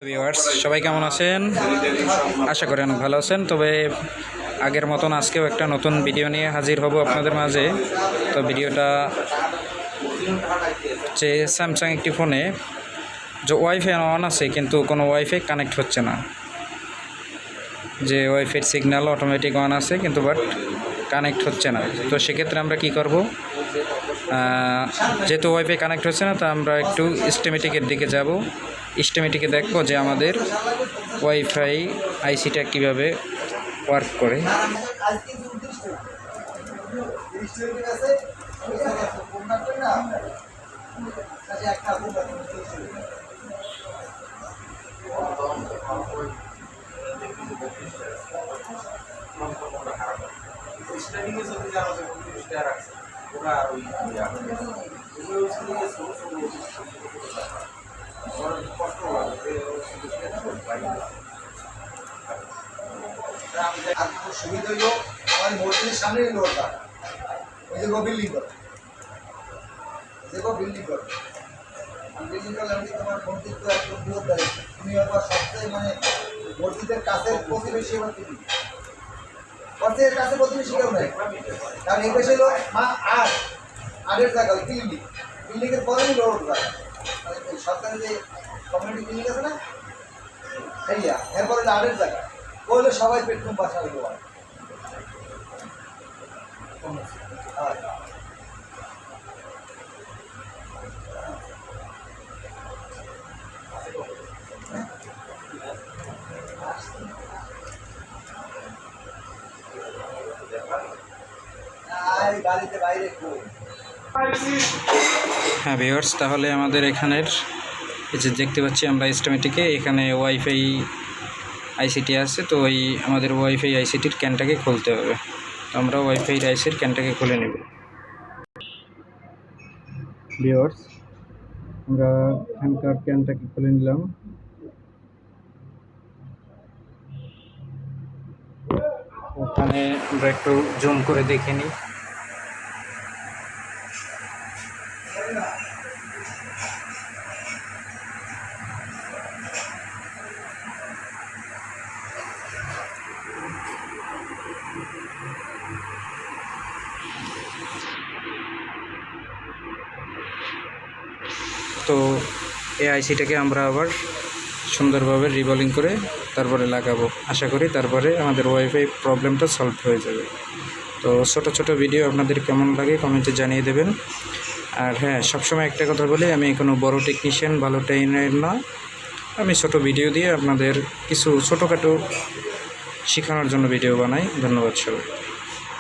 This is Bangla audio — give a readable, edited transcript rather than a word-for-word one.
ভিউয়ার্স সবাই কেমন আছেন? আশা করি অনেক ভালো আছেন। তবে আগের মতন আজকেও একটা নতুন ভিডিও নিয়ে হাজির হব আপনাদের মাঝে। তো ভিডিওটা যে স্যামসাং একটি ফোনে যে ওয়াইফাই অন আছে কিন্তু কোনো ওয়াইফাই কানেক্ট হচ্ছে না, যে ওয়াইফাই সিগন্যাল অটোমেটিক অন আছে কিন্তু বাট কানেক্ট হচ্ছে না। তো সেক্ষেত্রে আমরা কি করব, যেহেতু ওয়াইফাই কানেক্ট হচ্ছে না, তো আমরা একটু স্টেমেটিকের দিকে যাব। স্টেমেটিকে দেখব যে আমাদের ওয়াইফাই আইসিটা কীভাবে ওয়ার্ক করে। সুবিধা হইল আমার মসজিদের সামনে লোকটা ওই যে বিল্ডিং করে বিল্ডিং করে বিল্ডিং করলে আমি তোমার মসজিদ তো একদম বৃহৎ দাঁড়িয়ে তুমি আবার সবচেয়ে মানে মসজিদের কাছের প্রতিবেশী আমার তুমি মসজিদের কাছে প্রতিবেশী কেউ নাই, কারণ এই পেশে হলো মা আগের জায়গা ওই বিল্ডিংয়ের পরেই রোড জায়গা সরকারি যে কমিউনিটি বিল্ডিং আছে না সেইয়া এরপরে আগের জায়গা বললে সবাই পেট্রোল বাসা হইল। হ্যাঁ ভিউয়ার্স, তাহলে আমাদের এখানের এই যে দেখতে পাচ্ছি আমরা স্টেমেটিকে, এখানে ওয়াইফাই আইসিটি আছে। তো ওই আমাদের ওয়াইফাই আইসিটির ক্যানটাকে খুলতে হবে। তো আমরা ওয়াইফাই আইসির ক্যানটাকে খুলে নেব। ভিউয়ার্স, আমরা এখানকার ক্যানটাকে খুলে নিলাম। ওখানে আমরা একটু জুম করে দেখে নিই। তো এই আইসিটাকে আমরা আবার সুন্দরভাবে রিবলিং করে তারপরে লাগাবো। আশা করি তারপরে আমাদের ওয়াইফাই প্রবলেমটা সলভ হয়ে যাবে। তো ছোট ছোট ভিডিও আপনাদের কেমন লাগে কমেন্টে জানিয়ে দেবেন। আর হ্যাঁ, সবসময় একটা কথা বলি, আমি কোনো বড় টেকনিশিয়ান ভালো ট্রেনার না, আমি ছোট ভিডিও দিয়ে আপনাদের কিছু ছোটোখাটো শেখানোর জন্য ভিডিও বানাই। ধন্যবাদ সবাই।